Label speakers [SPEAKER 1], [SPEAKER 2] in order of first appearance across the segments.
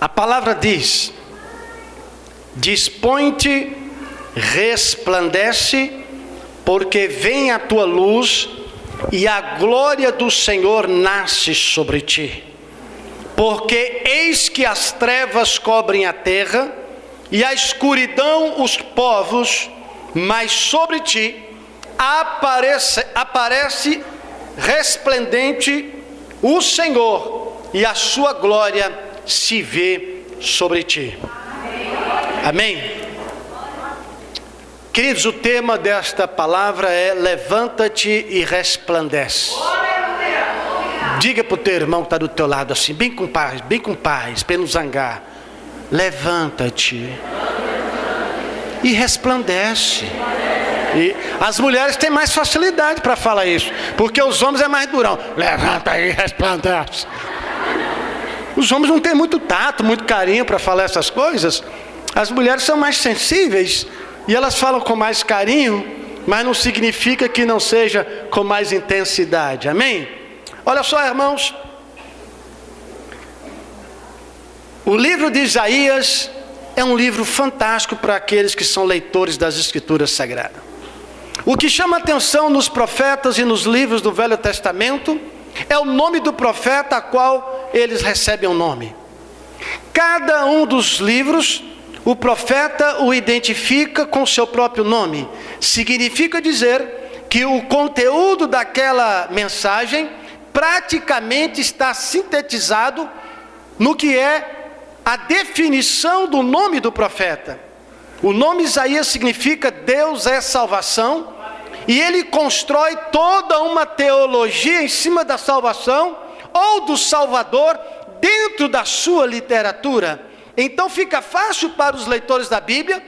[SPEAKER 1] A palavra diz: dispõe-te, resplandece, porque vem a tua luz e a glória do Senhor nasce sobre ti. Porque eis que as trevas cobrem a terra e a escuridão os povos, mas sobre ti aparece resplendente o Senhor, e a sua glória se vê sobre ti. Amém? Queridos, o tema desta palavra é: levanta-te e resplandece. Diga para o teu irmão que está do teu lado assim, bem com paz, para não zangar: levanta-te e resplandece. E as mulheres têm mais facilidade para falar isso, porque os homens é mais durão. Levanta e resplandece. Os homens não têm muito tato, muito carinho para falar essas coisas. As mulheres são mais sensíveis e elas falam com mais carinho, mas não significa que não seja com mais intensidade. Amém? Olha só, irmãos, o livro de Isaías é um livro fantástico para aqueles que são leitores das Escrituras Sagradas. O que chama atenção nos profetas e nos livros do Velho Testamento é o nome do profeta a qual eles recebem o nome. Cada um dos livros, o profeta o identifica com seu próprio nome. Significa dizer que o conteúdo daquela mensagem praticamente está sintetizado no que é a definição do nome do profeta. O nome Isaías significa Deus é salvação, e ele constrói toda uma teologia em cima da salvação ou do Salvador dentro da sua literatura. Então fica fácil para os leitores da Bíblia,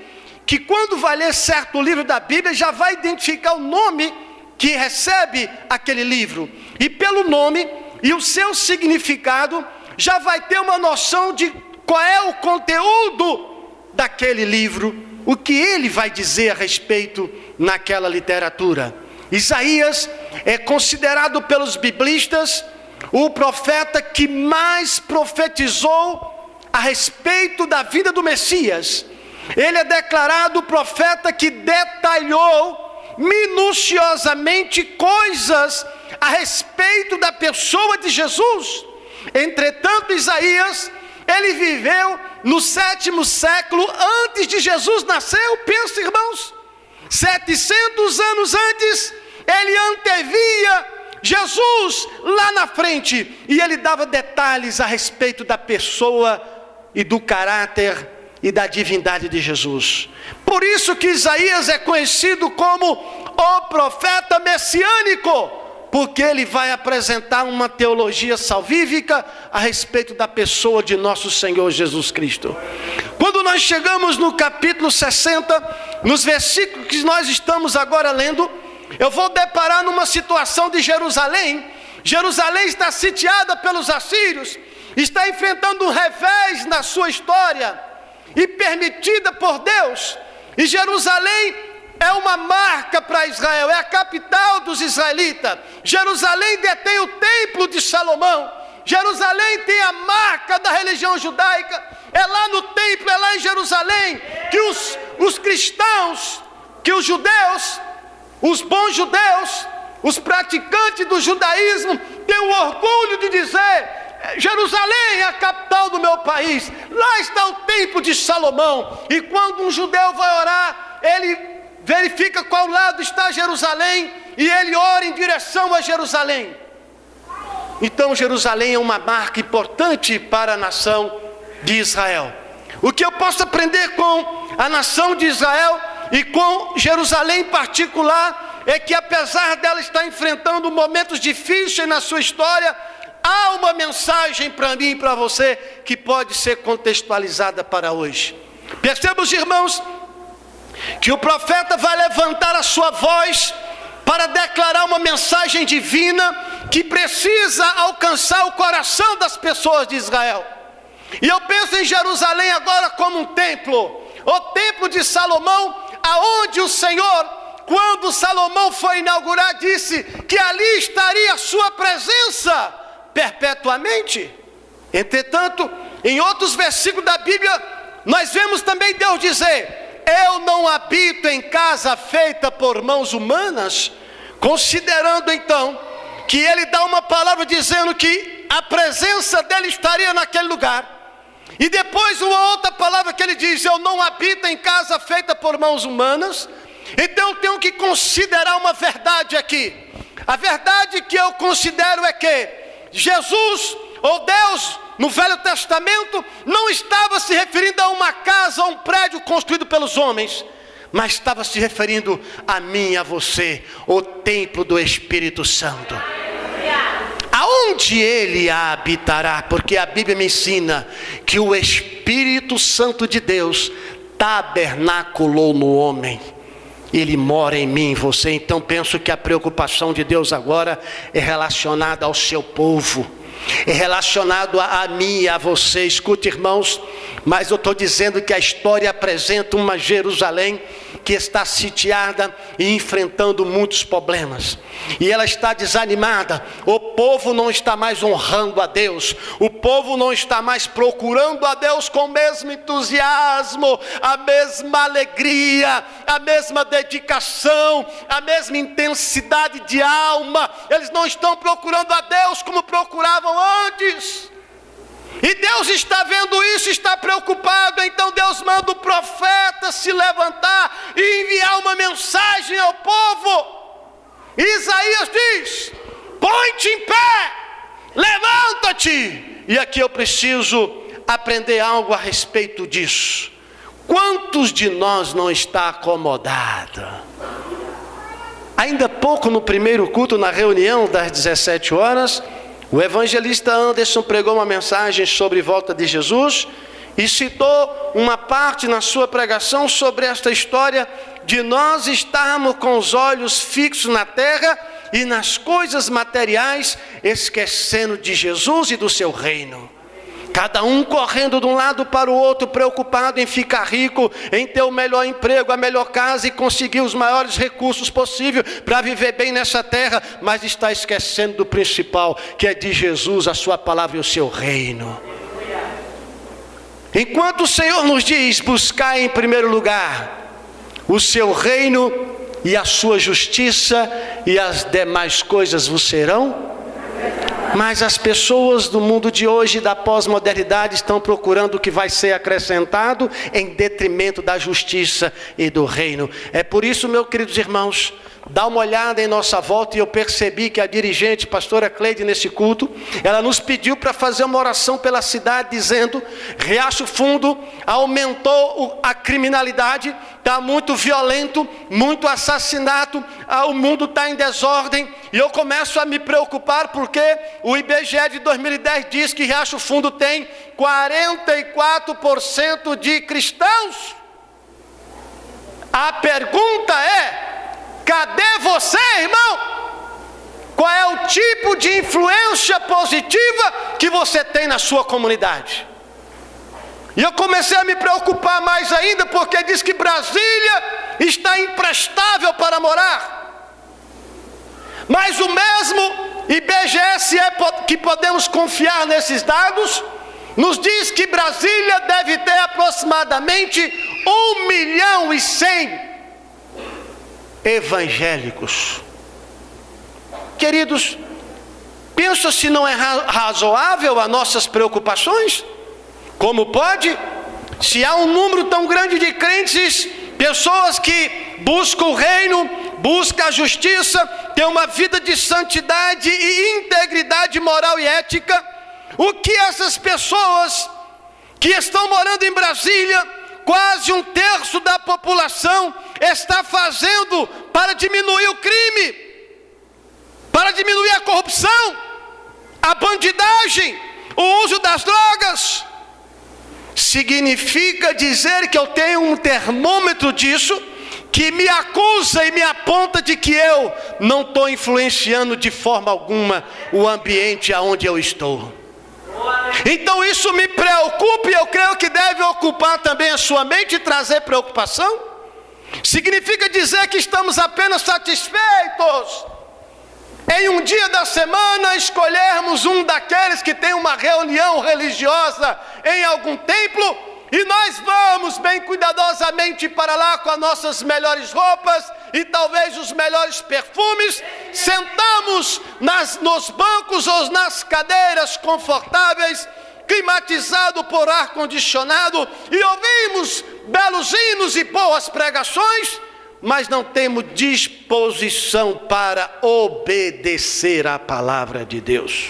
[SPEAKER 1] que quando vai ler certo livro da Bíblia, já vai identificar o nome que recebe aquele livro, e pelo nome e o seu significado, já vai ter uma noção de qual é o conteúdo daquele livro, o que ele vai dizer a respeito naquela literatura. Isaías é considerado pelos biblistas o profeta que mais profetizou a respeito da vida do Messias. Ele é declarado o profeta que detalhou minuciosamente coisas a respeito da pessoa de Jesus. Entretanto, Isaías, ele viveu no 7º século antes de Jesus nascer. Pensa, irmãos, 700 anos antes, ele antevia Jesus lá na frente, e ele dava detalhes a respeito da pessoa e do caráter e da divindade de Jesus. Por isso que Isaías é conhecido como o profeta messiânico, porque ele vai apresentar uma teologia salvífica a respeito da pessoa de nosso Senhor Jesus Cristo. Quando nós chegamos no capítulo 60, nos versículos que nós estamos agora lendo, eu vou deparar numa situação de Jerusalém. Jerusalém está sitiada pelos assírios, está enfrentando um revés na sua história, e permitida por Deus. E Jerusalém é uma marca para Israel, é a capital dos israelitas. Jerusalém detém o templo de Salomão. Jerusalém tem a marca da religião judaica. É lá no templo, é lá em Jerusalém que os cristãos, que os judeus, os bons judeus, os praticantes do judaísmo têm o orgulho de dizer: Jerusalém é a capital do meu país, lá está o templo de Salomão. E quando um judeu vai orar, ele verifica qual lado está Jerusalém, e ele ora em direção a Jerusalém. Então Jerusalém é uma marca importante para a nação de Israel. O que eu posso aprender com a nação de Israel e com Jerusalém em particular é que, apesar dela estar enfrentando momentos difíceis na sua história, há uma mensagem para mim e para você que pode ser contextualizada para hoje. Percebam, irmãos, que o profeta vai levantar a sua voz para declarar uma mensagem divina que precisa alcançar o coração das pessoas de Israel. E eu penso em Jerusalém agora como um templo, o templo de Salomão, aonde o Senhor, quando Salomão foi inaugurar, disse que ali estaria a sua presença perpetuamente. Entretanto, em outros versículos da Bíblia, nós vemos também Deus dizer: eu não habito em casa feita por mãos humanas, considerando então que ele dá uma palavra dizendo que a presença dele estaria naquele lugar. E depois uma outra palavra que ele diz: eu não habito em casa feita por mãos humanas. Então eu tenho que considerar uma verdade aqui. A verdade que eu considero é que Jesus, ou Deus, no Velho Testamento, não estava se referindo a uma casa, a um prédio construído pelos homens, mas estava se referindo a mim e a você, o templo do Espírito Santo. Aonde ele habitará? Porque a Bíblia me ensina que o Espírito Santo de Deus tabernaculou no homem. Ele mora em mim, em você. Então penso que a preocupação de Deus agora é relacionada ao seu povo, é relacionado a mim e a você. Escute, irmãos, mas eu estou dizendo que a história apresenta uma Jerusalém que está sitiada e enfrentando muitos problemas, e ela está desanimada. O povo não está mais honrando a Deus, o povo não está mais procurando a Deus com o mesmo entusiasmo, a mesma alegria, a mesma dedicação, a mesma intensidade de alma. Eles não estão procurando a Deus como procuravam antes. E Deus está vendo isso, está preocupado. Então Deus manda o profeta se levantar e enviar uma mensagem ao povo. Isaías diz: põe-te em pé, levanta-te. E aqui eu preciso aprender algo a respeito disso. Quantos de nós não está acomodado? Ainda há pouco, no primeiro culto, na reunião das 17 horas, o evangelista Anderson pregou uma mensagem sobre volta de Jesus e citou uma parte na sua pregação sobre esta história de nós estarmos com os olhos fixos na terra e nas coisas materiais, esquecendo de Jesus e do seu reino. Cada um correndo de um lado para o outro, preocupado em ficar rico, em ter o melhor emprego, a melhor casa e conseguir os maiores recursos possíveis para viver bem nessa terra, mas está esquecendo do principal, que é de Jesus, a sua palavra e o seu reino. Enquanto o Senhor nos diz: buscar em primeiro lugar o seu reino e a sua justiça, e as demais coisas vos serão. Mas as pessoas do mundo de hoje, da pós-modernidade, estão procurando o que vai ser acrescentado em detrimento da justiça e do reino. É por isso, meus queridos irmãos, dá uma olhada em nossa volta, e eu percebi que a dirigente, pastora Cleide, nesse culto, ela nos pediu para fazer uma oração pela cidade, dizendo: Riacho Fundo aumentou a criminalidade, está muito violento, muito assassinato, o mundo está em desordem. E eu começo a me preocupar porque o IBGE de 2010 diz que Riacho Fundo tem 44% de cristãos. A pergunta é: cadê você, irmão? Qual é o tipo de influência positiva que você tem na sua comunidade? E eu comecei a me preocupar mais ainda, porque diz que Brasília está imprestável para morar. Mas o mesmo IBGE, se é que podemos confiar nesses dados, nos diz que Brasília deve ter aproximadamente 1.100.000 evangélicos. Queridos, pensa se não é razoável as nossas preocupações? Como pode? Se há um número tão grande de crentes, pessoas que buscam o reino, buscam a justiça, têm uma vida de santidade e integridade moral e ética, o que essas pessoas que estão morando em Brasília, quase 1/3 da população, está fazendo para diminuir o crime, para diminuir a corrupção, a bandidagem, o uso das drogas? Significa dizer que eu tenho um termômetro disso, que me acusa e me aponta de que eu não estou influenciando de forma alguma o ambiente aonde eu estou. Então isso me preocupa, e eu creio que deve ocupar também a sua mente e trazer preocupação. Significa dizer que estamos apenas satisfeitos em um dia da semana, escolhermos um daqueles que tem uma reunião religiosa em algum templo, e nós vamos bem cuidadosamente para lá com as nossas melhores roupas e talvez os melhores perfumes, sentamos nos bancos ou nas cadeiras confortáveis, climatizado por ar-condicionado, e ouvimos belos hinos e boas pregações, mas não temos disposição para obedecer à palavra de Deus.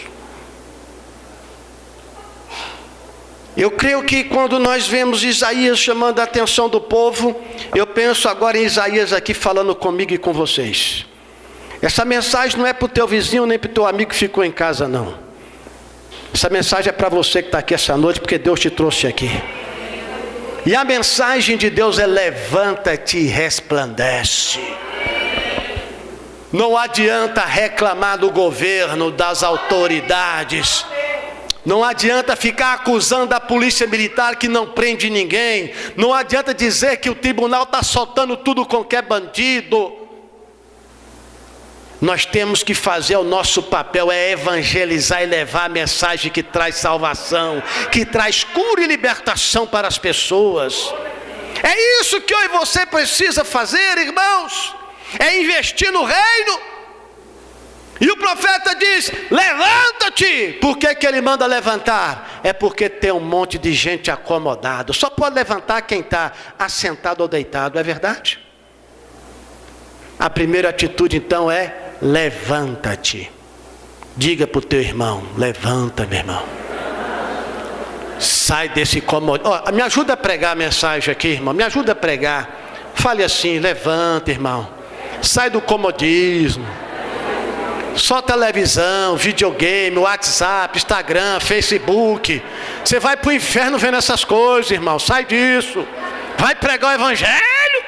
[SPEAKER 1] Eu creio que quando nós vemos Isaías chamando a atenção do povo, eu penso agora em Isaías aqui falando comigo e com vocês. Essa mensagem não é para o teu vizinho nem para o teu amigo que ficou em casa, não. Essa mensagem é para você que está aqui essa noite, porque Deus te trouxe aqui. E a mensagem de Deus é: levanta-te e resplandece. Não adianta reclamar do governo, das autoridades. Não adianta ficar acusando a polícia militar que não prende ninguém. Não adianta dizer que o tribunal está soltando tudo qualquer bandido. Nós temos que fazer o nosso papel, é evangelizar e levar a mensagem que traz salvação, que traz cura e libertação para as pessoas. É isso que eu e você precisa fazer, irmãos. É investir no reino. E o profeta diz: levanta-te. Por que ele manda levantar? É porque tem um monte de gente acomodada. Só pode levantar quem está assentado ou deitado, é verdade? A primeira atitude então é: levanta-te. Diga para o teu irmão: levanta, meu irmão. Sai desse comodismo. Me ajuda a pregar a mensagem aqui, irmão. Me ajuda a pregar. Fale assim: levanta, irmão. Sai do comodismo. Só televisão, videogame, WhatsApp, Instagram, Facebook. Você vai para o inferno vendo essas coisas, irmão. Sai disso. Vai pregar o evangelho.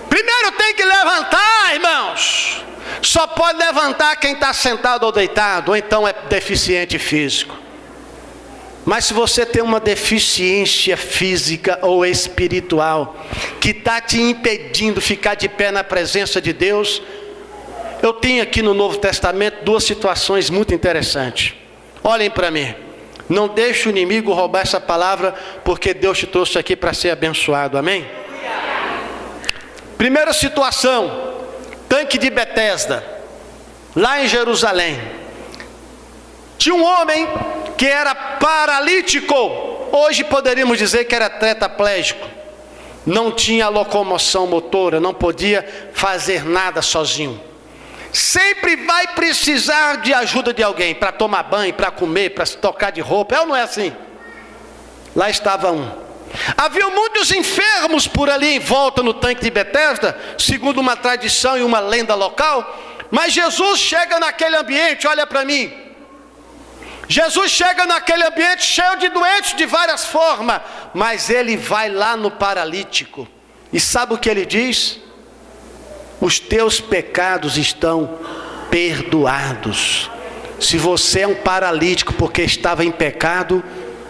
[SPEAKER 1] Primeiro tem que levantar, irmãos. Só pode levantar quem está sentado ou deitado, ou então é deficiente físico. Mas se você tem uma deficiência física ou espiritual que está te impedindo ficar de pé na presença de Deus, eu tenho aqui no Novo Testamento duas situações muito interessantes. Olhem para mim. Não deixe o inimigo roubar essa palavra, porque Deus te trouxe aqui para ser abençoado. Amém? Primeira situação, tanque de Betesda, lá em Jerusalém. Tinha um homem que era paralítico, hoje poderíamos dizer que era tetraplégico. Não tinha locomoção motora, não podia fazer nada sozinho. Sempre vai precisar de ajuda de alguém para tomar banho, para comer, para se tocar de roupa. É ou não é assim? Lá estava um. Havia muitos enfermos por ali em volta no tanque de Betesda, segundo uma tradição e uma lenda local. Mas Jesus chega naquele ambiente, olha para mim. Jesus chega naquele ambiente cheio de doentes de várias formas, mas ele vai lá no paralítico. E sabe o que ele diz? Os teus pecados estão perdoados. Se você é um paralítico porque estava em pecado,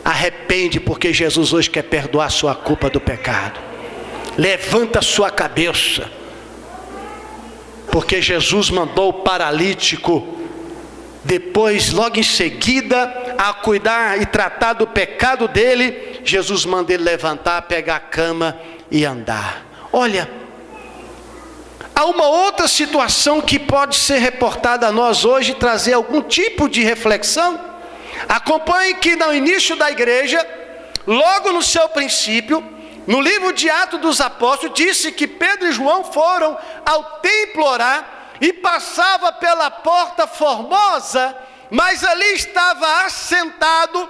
[SPEAKER 1] arrepende, porque Jesus hoje quer perdoar a sua culpa do pecado. Levanta a sua cabeça, porque Jesus mandou o paralítico depois, logo em seguida, a cuidar e tratar do pecado dele. Jesus manda ele levantar, pegar a cama e andar. Olha, há uma outra situação que pode ser reportada a nós hoje, trazer algum tipo de reflexão. Acompanhe que no início da igreja, logo no seu princípio, no livro de Atos dos Apóstolos, disse que Pedro e João foram ao templo orar, e passava pela porta formosa, mas ali estava assentado,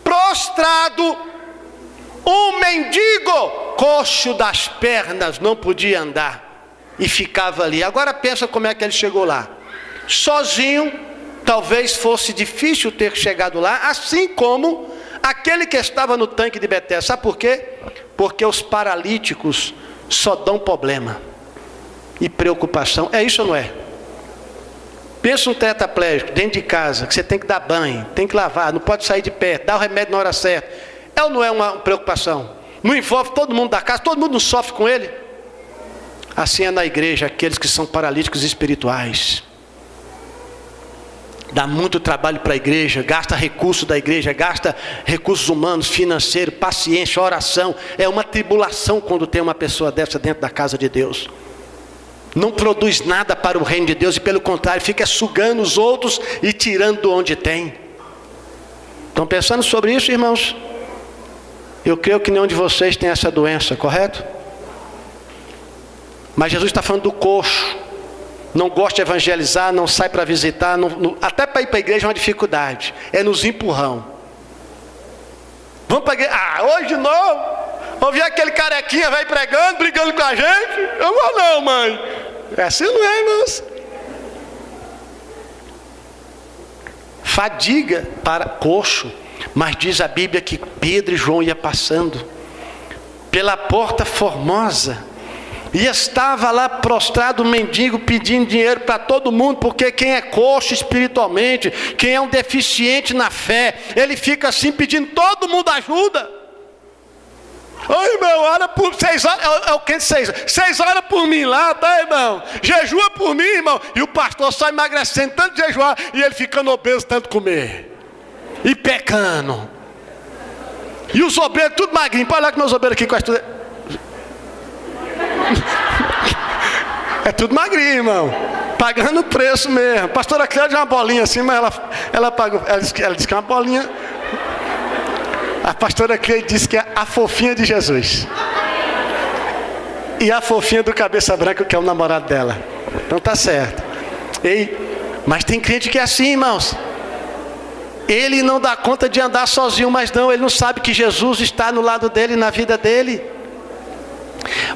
[SPEAKER 1] prostrado, um mendigo, coxo das pernas, não podia andar, e ficava ali. Agora pensa como é que ele chegou lá. Sozinho, talvez fosse difícil ter chegado lá, assim como aquele que estava no tanque de Betesda. Sabe por quê? Porque os paralíticos só dão problema e preocupação. É isso ou não é? Pensa um tetraplégico dentro de casa, que você tem que dar banho, tem que lavar, não pode sair de perto, dar o remédio na hora certa. É ou não é uma preocupação? não envolve todo mundo da casa, todo mundo não sofre com ele. Assim é na igreja, aqueles que são paralíticos espirituais. Dá muito trabalho para a igreja, gasta recursos da igreja, gasta recursos humanos, financeiros, paciência, oração. É uma tribulação quando tem uma pessoa dessa dentro da casa de Deus. Não produz nada para o reino de Deus e pelo contrário, fica sugando os outros e tirando de onde tem. Estão pensando sobre isso, irmãos? Eu creio que nenhum de vocês tem essa doença, correto? Mas Jesus está falando do coxo. Não gosta de evangelizar, não sai para visitar, até para ir para a igreja é uma dificuldade. É nos empurrão. Vamos para a igreja. Hoje de novo. Ouvir aquele carequinha vai pregando, brigando com a gente. Eu vou não, mãe. É assim, não é, irmãos? Fadiga para coxo. Mas diz a Bíblia que Pedro e João iam passando pela porta formosa. E estava lá prostrado o mendigo pedindo dinheiro para todo mundo, porque quem é coxo espiritualmente, quem é um deficiente na fé, ele fica assim pedindo, todo mundo ajuda. Oi, irmão, ora por 6 horas, é o que 6 horas? 6 horas por mim lá, tá, irmão? Jejua por mim, irmão. E o pastor só emagrecendo, tanto jejuar, e ele ficando obeso, tanto comer. E pecando. E os obreiros, tudo magrinho. Pode olhar que meus obreiros aqui com as... É tudo magrinho, irmão. Pagando o preço mesmo. Pastora Cléudia é uma bolinha assim, mas ela pagou. Ela disse que é uma bolinha. A pastora Cléudia disse que é a fofinha de Jesus. E a fofinha do cabeça branca, que é o namorado dela. Então tá certo. Mas tem crente que é assim, irmãos. Ele não dá conta de andar sozinho, mas não, ele não sabe que Jesus está no lado dele, na vida dele.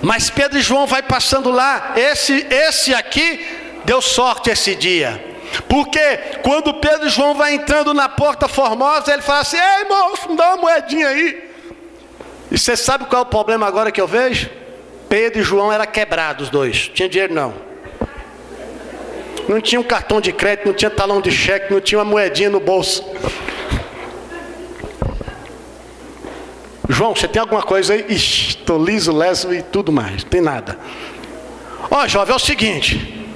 [SPEAKER 1] Mas Pedro e João vai passando lá. Esse aqui deu sorte esse dia. Porque quando Pedro e João vai entrando na porta formosa, ele fala assim: ei, moço, me dá uma moedinha aí. E você sabe qual é o problema agora que eu vejo? Pedro e João eram quebrados, os dois. Não tinha dinheiro não. Não tinha um cartão de crédito, não tinha talão de cheque, não tinha uma moedinha no bolso. João, você tem alguma coisa aí? Ixi, estou liso, leso e tudo mais. Não tem nada. Ó, jovem, é o seguinte.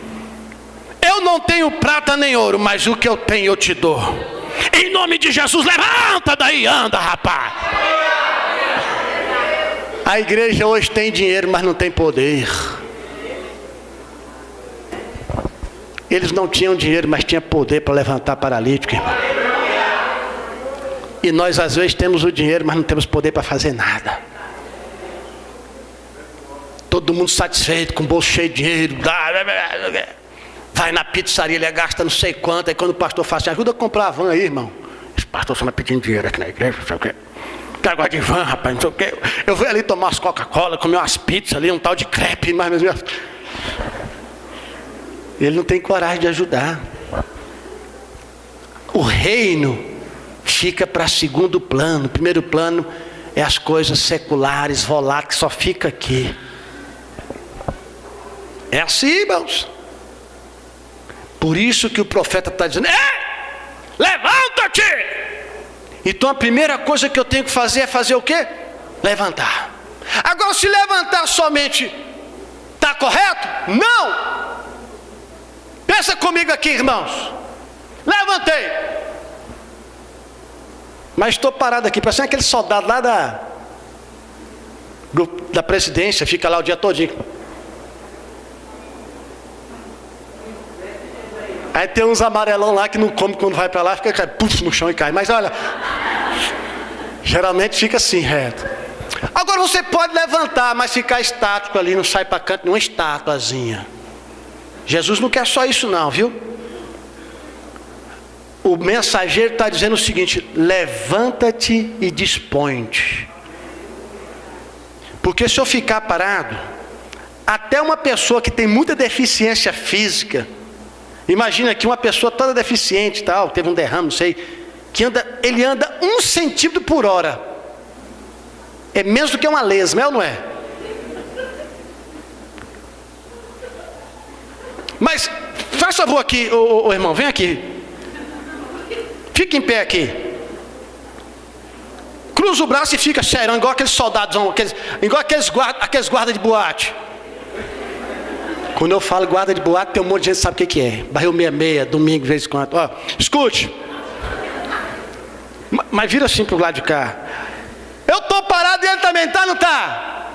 [SPEAKER 1] Eu não tenho prata nem ouro, mas o que eu tenho eu te dou. Em nome de Jesus, levanta daí, anda, rapaz. A igreja hoje tem dinheiro, mas não tem poder. Eles não tinham dinheiro, mas tinham poder para levantar paralítico, irmão. E nós às vezes temos o dinheiro, mas não temos poder para fazer nada. Todo mundo satisfeito, com o bolso cheio de dinheiro. Vai na pizzaria, ele gasta não sei quanto. Aí quando o pastor fala assim: ajuda a comprar a van aí, irmão. Esse pastor só está pedindo dinheiro aqui na igreja, não sei o quê. Quer agora de van, rapaz, não sei o quê. Eu vou ali tomar umas Coca-Cola, comer umas pizzas ali, um tal de crepe, mas ele não tem coragem de ajudar. O reino fica para segundo plano. Primeiro plano é as coisas seculares, voláteis, que só fica aqui. É assim, irmãos. Por isso que o profeta está dizendo: levanta-te! Então a primeira coisa que eu tenho que fazer é fazer o quê? Levantar. Agora, se levantar somente, está correto? Não! Pensa comigo aqui, irmãos. Levantei. Mas estou parado aqui, parecendo aquele soldado lá da presidência, fica lá o dia todinho. Aí tem uns amarelão lá que não come quando vai para lá, fica puf, no chão e cai. Mas olha, geralmente fica assim, reto. Agora você pode levantar, mas ficar estático ali, não sai para canto, nenhuma estátuazinha. Jesus não quer só isso não, viu? O mensageiro está dizendo o seguinte: levanta-te e dispõe-te. Porque se eu ficar parado, até uma pessoa que tem muita deficiência física, imagina que uma pessoa toda deficiente, tal, teve um derrame, não sei, ele anda 1 centímetro por hora. É menos do que uma lesma, é ou não é? Mas, faz favor aqui, ô irmão, vem aqui. Fique em pé aqui. cruza o braço e fica cheirando, igual aqueles soldados, igual aqueles guardas de boate. Quando eu falo guarda de boate, tem um monte de gente que sabe o que é. Barril 66, domingo, de vez em quando. Ó, escute. Mas vira assim pro lado de cá. Eu estou parado e ele também tá, não tá?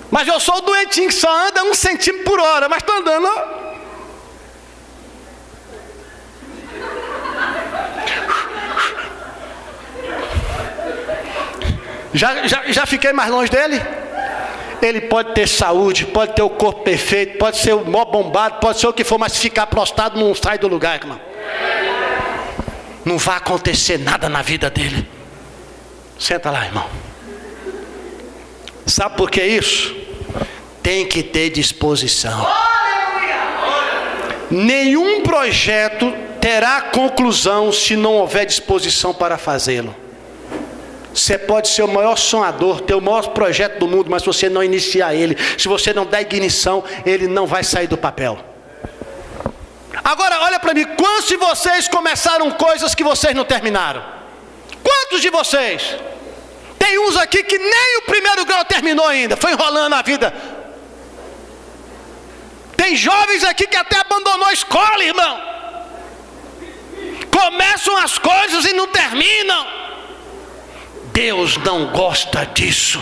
[SPEAKER 1] Mas eu sou o doentinho que só anda 1 centímetro por hora, mas estou andando, ó. Já fiquei mais longe dele? Ele pode ter saúde, pode ter o corpo perfeito, pode ser o mó bombado, pode ser o que for, mas se ficar prostrado não sai do lugar, irmão. Não vai acontecer nada na vida dele. Senta lá, irmão. Sabe por que isso? Tem que ter disposição. Nenhum projeto terá conclusão se não houver disposição para fazê-lo. Você pode ser o maior sonhador, ter o maior projeto do mundo, mas se você não iniciar ele, se você não der ignição, ele não vai sair do papel. Agora olha para mim, quantos de vocês começaram coisas que vocês não terminaram? Quantos de vocês? Tem uns aqui que nem o primeiro grau terminou ainda, foi enrolando a vida. Tem jovens aqui que até abandonou a escola, irmão. Começam as coisas e não terminam. Deus não gosta disso.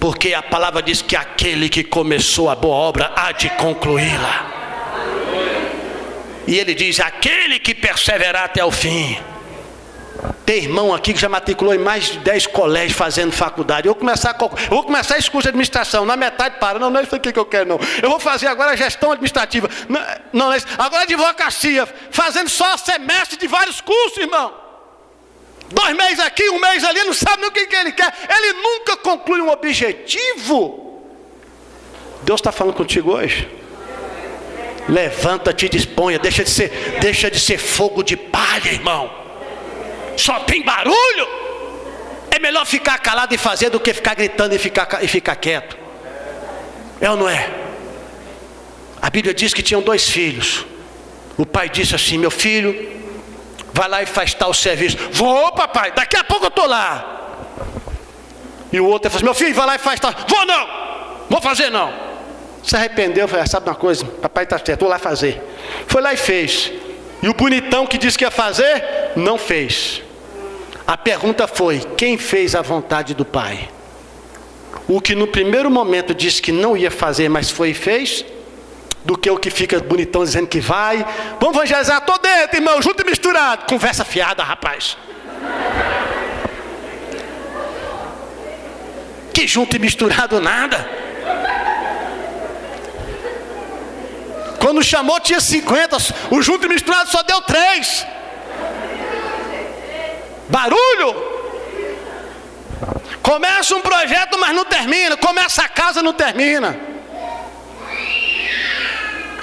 [SPEAKER 1] Porque a palavra diz que aquele que começou a boa obra há de concluí-la. E ele diz, aquele que perseverar até o fim. Tem irmão aqui que já matriculou em mais de 10 colégios fazendo faculdade. Eu vou começar esse curso de administração, na metade para. Não é isso aqui que eu quero, não. Eu vou fazer agora a gestão administrativa. Não é isso. Agora advocacia, fazendo só semestre de vários cursos, irmão. 2 meses aqui, 1 mês ali, não sabe nem o que ele quer. Ele nunca conclui um objetivo. Deus está falando contigo hoje. Levanta-te e disponha. Deixa de ser fogo de palha, irmão. Só tem barulho. É melhor ficar calado e fazer do que ficar gritando e ficar quieto. É ou não é? A Bíblia diz que tinham 2 filhos. O pai disse assim, meu filho, vai lá e faz tal serviço. Vou, papai, daqui a pouco eu estou lá. E o outro falou assim, meu filho, vai lá e faz tal. Vou não, vou fazer não. Se arrependeu, falou, sabe uma coisa, papai está certo, vou lá fazer. Foi lá e fez. E o bonitão que disse que ia fazer, não fez. A pergunta foi, quem fez a vontade do pai? O que no primeiro momento disse que não ia fazer, mas foi e fez, do que o que fica bonitão dizendo que vai. Vamos evangelizar, estou dentro, irmão, junto e misturado. Conversa fiada, rapaz. Que junto e misturado nada. Quando chamou tinha 50, o junto e misturado só deu 3. Barulho. Começa um projeto, mas não termina. Começa a casa, não termina.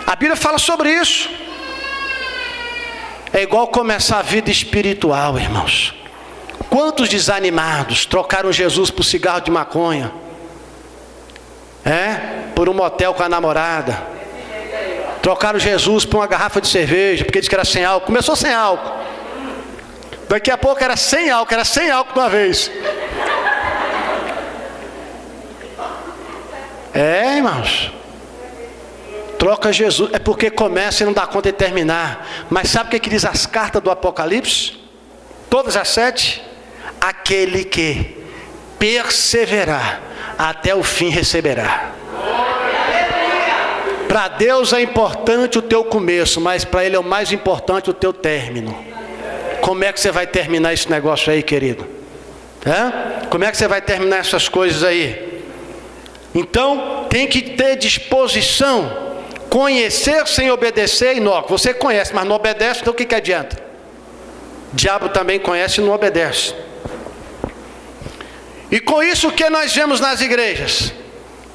[SPEAKER 1] A Bíblia fala sobre isso. É igual começar a vida espiritual, irmãos. Quantos desanimados trocaram Jesus por cigarro de maconha? Por um motel com a namorada. Trocaram Jesus por uma garrafa de cerveja, porque disse que era sem álcool. Começou sem álcool. Daqui a pouco era sem álcool de uma vez. Irmãos. Troca Jesus, é porque começa e não dá conta de terminar. Mas sabe o que diz as cartas do Apocalipse? Todas as 7. Aquele que perseverar até o fim receberá. Para Deus é importante o teu começo, mas para Ele é o mais importante o teu término. Como é que você vai terminar esse negócio aí, querido? Como é que você vai terminar essas coisas aí? Então, tem que ter disposição. Conhecer sem obedecer, inócuo. Você conhece, mas não obedece, então o que adianta? O diabo também conhece e não obedece. E com isso o que nós vemos nas igrejas?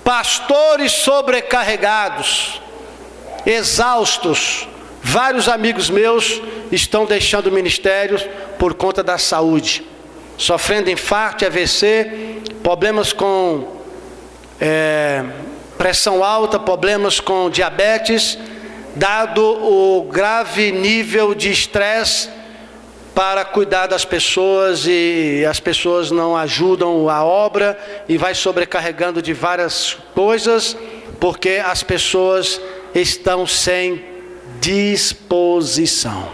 [SPEAKER 1] Pastores sobrecarregados, exaustos. Vários amigos meus estão deixando o ministério por conta da saúde, sofrendo infarto, AVC, problemas com pressão alta, problemas com diabetes, dado o grave nível de estresse para cuidar das pessoas e as pessoas não ajudam a obra e vai sobrecarregando de várias coisas, porque as pessoas estão sem disposição.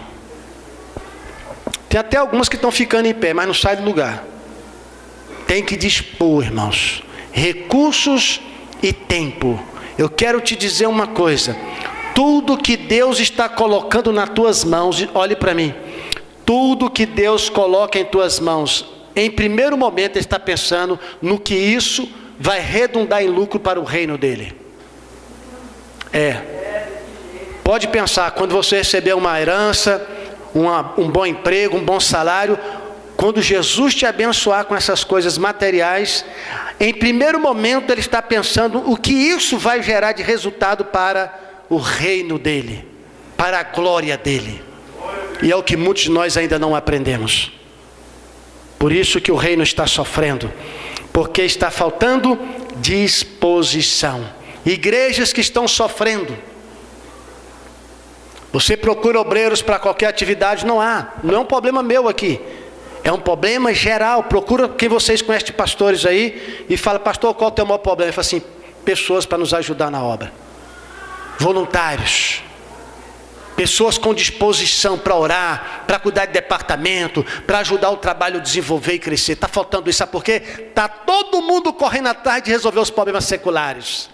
[SPEAKER 1] Tem até algumas que estão ficando em pé, mas não saem do lugar. Tem que dispor, irmãos, recursos e tempo. Eu quero te dizer uma coisa: tudo que Deus está colocando nas tuas mãos, olhe para mim, tudo que Deus coloca em tuas mãos, em primeiro momento Ele está pensando no que isso vai redundar em lucro para o reino dele. Pode pensar, quando você receber uma herança, um bom emprego, um bom salário, quando Jesus te abençoar com essas coisas materiais, em primeiro momento Ele está pensando o que isso vai gerar de resultado para o reino dele, para a glória dele. E é o que muitos de nós ainda não aprendemos. Por isso que o reino está sofrendo, porque está faltando disposição. Igrejas que estão sofrendo. Você procura obreiros para qualquer atividade, não há. Não é um problema meu aqui, é um problema geral. Procura quem vocês conhecem de pastores aí e fala: pastor, qual é o teu maior problema? Ele fala assim: pessoas para nos ajudar na obra, voluntários, pessoas com disposição para orar, para cuidar de departamento, para ajudar o trabalho a desenvolver e crescer. Está faltando isso, sabe por quê? Está todo mundo correndo atrás de resolver os problemas seculares.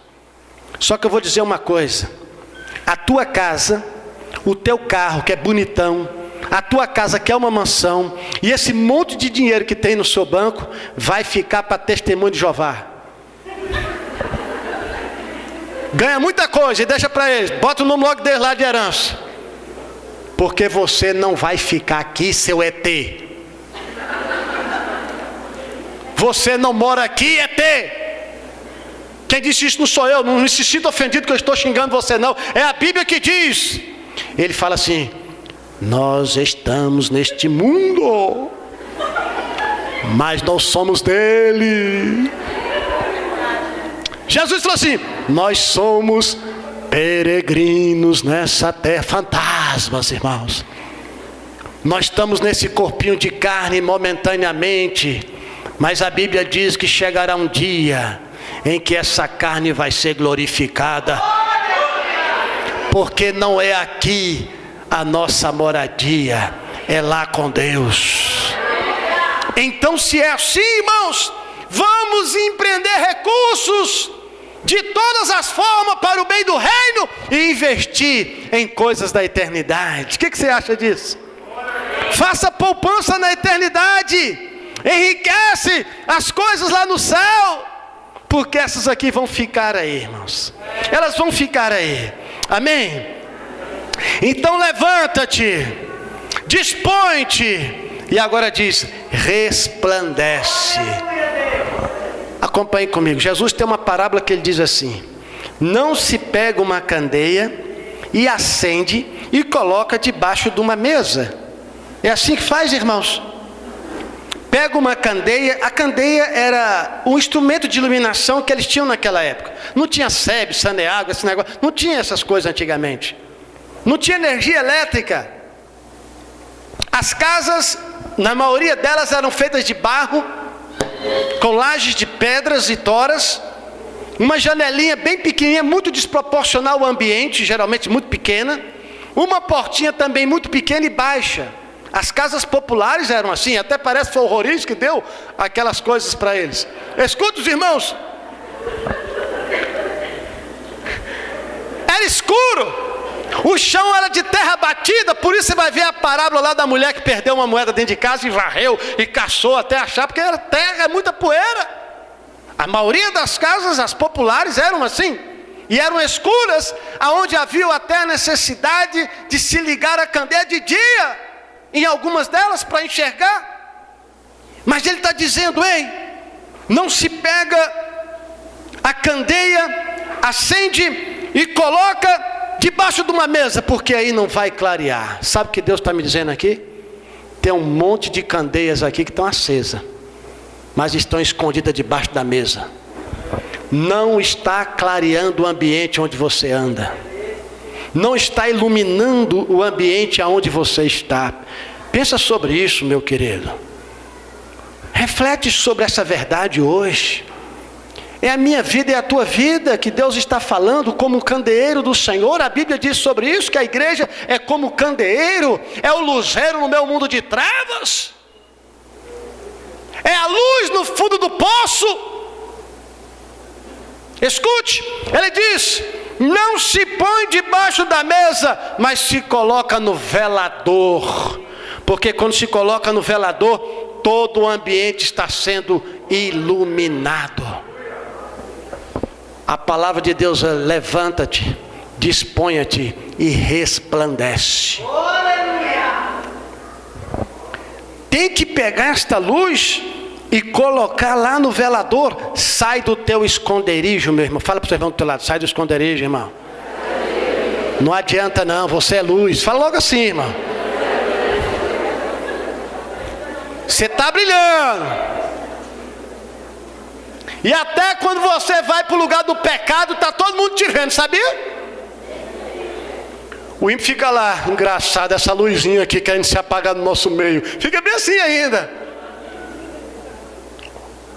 [SPEAKER 1] Só que eu vou dizer uma coisa: a tua casa, o teu carro que é bonitão, a tua casa que é uma mansão, e esse monte de dinheiro que tem no seu banco, vai ficar para testemunho de Jeová. Ganha muita coisa e deixa para eles, bota o nome logo deles lá de herança, porque você não vai ficar aqui, seu ET. Você não mora aqui, ET. Quem disse isso não sou eu, não se sinta ofendido que eu estou xingando você não, é a Bíblia que diz. Ele fala assim: nós estamos neste mundo, mas não somos dele. Jesus falou assim: nós somos peregrinos nessa terra. Fantasmas, irmãos. Nós estamos nesse corpinho de carne momentaneamente, mas a Bíblia diz que chegará um dia em que essa carne vai ser glorificada, porque não é aqui a nossa moradia, é lá com Deus. Então, se é assim, irmãos, vamos empreender recursos de todas as formas para o bem do reino e investir em coisas da eternidade. O que você acha disso? Faça poupança na eternidade, enriquece as coisas lá no céu, porque essas aqui vão ficar aí, irmãos. Elas vão ficar aí. Amém? Então levanta-te, dispõe-te, e agora diz: resplandece. Acompanhe comigo. Jesus tem uma parábola que ele diz assim: não se pega uma candeia e acende e coloca debaixo de uma mesa. É assim que faz, irmãos. Pega uma candeia. A candeia era um instrumento de iluminação que eles tinham naquela época. Não tinha SEB, Saneago, esse negócio. Não tinha essas coisas antigamente. Não tinha energia elétrica. As casas, na maioria delas, eram feitas de barro, com lajes de pedras e toras. Uma janelinha bem pequenininha, muito desproporcional ao ambiente, geralmente muito pequena. Uma portinha também muito pequena e baixa. As casas populares eram assim, até parece que foi o Roriz que deu aquelas coisas para eles. Escuta, os irmãos. Era escuro, o chão era de terra batida, por isso você vai ver a parábola lá da mulher que perdeu uma moeda dentro de casa e varreu e caçou até achar, porque era terra, muita poeira. A maioria das casas, as populares, eram assim, e eram escuras, aonde havia até a necessidade de se ligar a candeia de dia, em algumas delas, para enxergar. Mas ele está dizendo: ei, não se pega a candeia, acende e coloca debaixo de uma mesa, porque aí não vai clarear. Sabe o que Deus está me dizendo aqui? Tem um monte de candeias aqui que estão acesas, mas estão escondidas debaixo da mesa. Não está clareando o ambiente onde você anda, não está iluminando o ambiente aonde você está. Pensa sobre isso, meu querido. Reflete sobre essa verdade hoje. É a minha vida e a tua vida que Deus está falando como um candeeiro do Senhor. A Bíblia diz sobre isso, que a igreja é como candeeiro, é o luzeiro no meu mundo de trevas, é a luz no fundo do poço. Escute, ele diz: não se põe debaixo da mesa, mas se coloca no velador, porque quando se coloca no velador, todo o ambiente está sendo iluminado. A palavra de Deus é: levanta-te, disponha-te e resplandece. Tem que pegar esta luz e colocar lá no velador. Sai do teu esconderijo, meu irmão. Fala para o seu irmão do teu lado: sai do esconderijo, irmão. Não adianta não, você é luz. Fala logo assim, irmão. Você está brilhando. E até quando você vai para o lugar do pecado, está todo mundo te vendo, sabia? O ímpio fica lá, engraçado, essa luzinha aqui querendo se apagar no nosso meio. Fica bem assim ainda.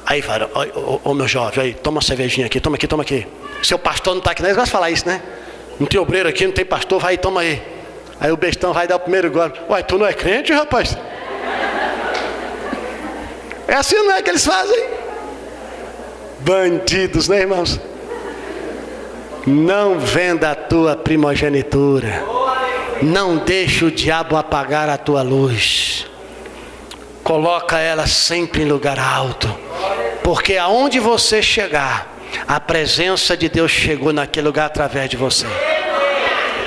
[SPEAKER 1] Aí fala: ô meu jovem, aí, toma uma cervejinha aqui, toma aqui. Seu pastor não está aqui, não é negócio de falar isso, né? Não tem obreiro aqui, não tem pastor, vai, toma aí. Aí o bestão vai dar o primeiro gole. Uai, tu não é crente, rapaz? É assim, não é que eles fazem? Bandidos, né, irmãos? Não venda a tua primogenitura. Não deixe o diabo apagar a tua luz. Coloca ela sempre em lugar alto, porque aonde você chegar, a presença de Deus chegou naquele lugar através de você.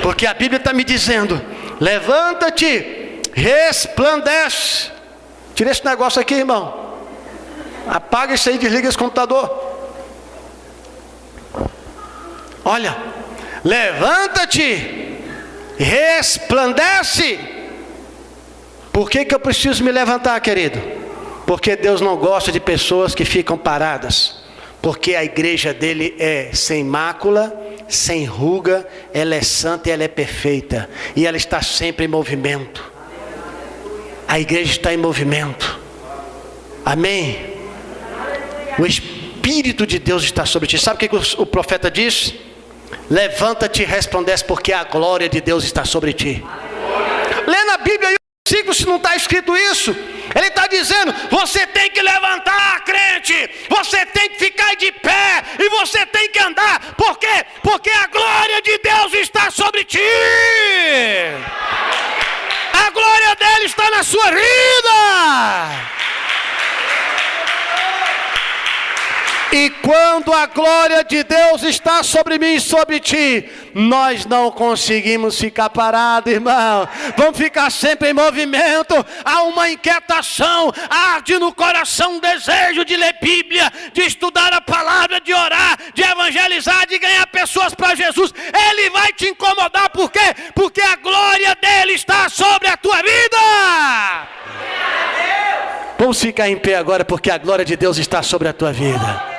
[SPEAKER 1] Porque a Bíblia está me dizendo: levanta-te, resplandece. Tira esse negócio aqui, irmão. Apaga isso aí, desliga esse computador. Olha, levanta-te, resplandece. Por que eu preciso me levantar, querido? Porque Deus não gosta de pessoas que ficam paradas. Porque a igreja dele é sem mácula, sem ruga, ela é santa e ela é perfeita. E ela está sempre em movimento. A igreja está em movimento. Amém? O Espírito de Deus está sobre ti. Sabe o que o profeta diz? Levanta-te e resplandece, porque a glória de Deus está sobre ti. Lê na Bíblia aí o versículo, se não está escrito isso. Ele está dizendo: você tem que levantar, crente. Você tem que ficar de pé. E você tem que andar. Por quê? Porque a glória de Deus está sobre ti. A glória dele está na sua vida. E quando a glória de Deus está sobre mim e sobre ti, nós não conseguimos ficar parados, irmão. Vamos ficar sempre em movimento. Há uma inquietação, arde no coração um desejo de ler Bíblia, de estudar a palavra, de orar, de evangelizar, de ganhar pessoas para Jesus. Ele vai te incomodar, por quê? Porque a glória dele está sobre a tua vida. Vamos ficar em pé agora, porque a glória de Deus está sobre a tua vida.